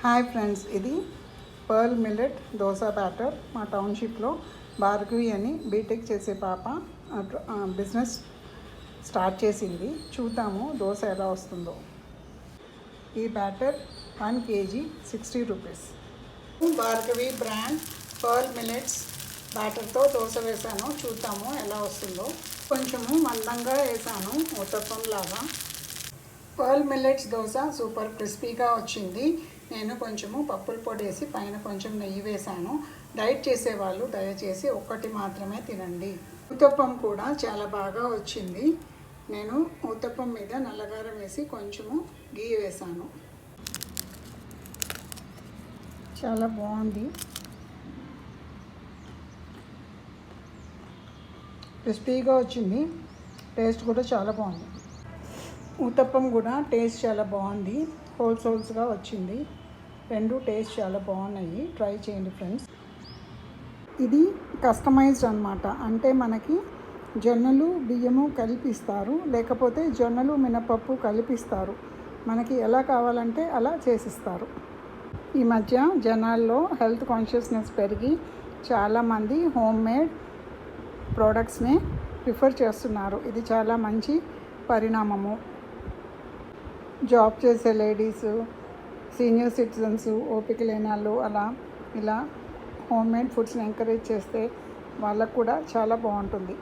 Hi friends, ఇది pearl millet dosa batter. మా టౌన్షిప్లో భార్గవి అని బీటెక్ చేసే పాప బిజినెస్ స్టార్ట్ చేసింది. చూద్దాము దోశ ఎలా వస్తుందో. ఈ batter 1 kg 60 rupees. Bhargavi brand pearl millets బ్యాటర్తో దోశ వేసాను. చూద్దాము ఎలా వస్తుందో. కొంచెము మందంగా వేసాను, ఉత్తప్పం లాగా. పర్ల్ మిల్లెట్స్ దోశ సూపర్ క్రిస్పీగా వచ్చింది. నేను కొంచెము పప్పుల పొడి వేసి పైన కొంచెం నెయ్యి వేసాను. డైట్ చేసేవాళ్ళు దయచేసి ఒక్కటి మాత్రమే తినండి. ఉత్తప్పం కూడా చాలా బాగా వచ్చింది. నేను ఉత్తప్పం మీద నల్లగారం వేసి కొంచెము గీ వేసాను. చాలా బాగుంది, క్రిస్పీగా వచ్చింది. టేస్ట్ కూడా చాలా బాగుంది. ఉత్తప్పం కూడా టేస్ట్ చాలా బాగుంది, హోల్స్గా వచ్చింది. రెండు టేస్ట్ చాలా బాగున్నాయి. ట్రై చేయండి ఫ్రెండ్స్. ఇది కస్టమైజ్డ్ అన్నమాట. అంటే మనకి జొన్నలు బియ్యము కలిపిస్తారు, లేకపోతే జొన్నలు మినపప్పు కలిపిస్తారు. మనకి ఎలా కావాలంటే అలా చేసిస్తారు. ఈ మధ్య జనాల్లో హెల్త్ కాన్షియస్నెస్ పెరిగి చాలామంది హోమ్ మేడ్ ప్రోడక్ట్స్ని ప్రిఫర్ చేస్తున్నారు. ఇది చాలా మంచి పరిణామము. జాబ్ చేసే లేడీసు, సీనియర్ సిటిజన్స్, ఓపిక లేని వాళ్ళు అలా ఇలా హోమ్ మేడ్ ఫుడ్స్ని ఎంకరేజ్ చేస్తే వాళ్ళకు కూడా చాలా బాగుంటుంది.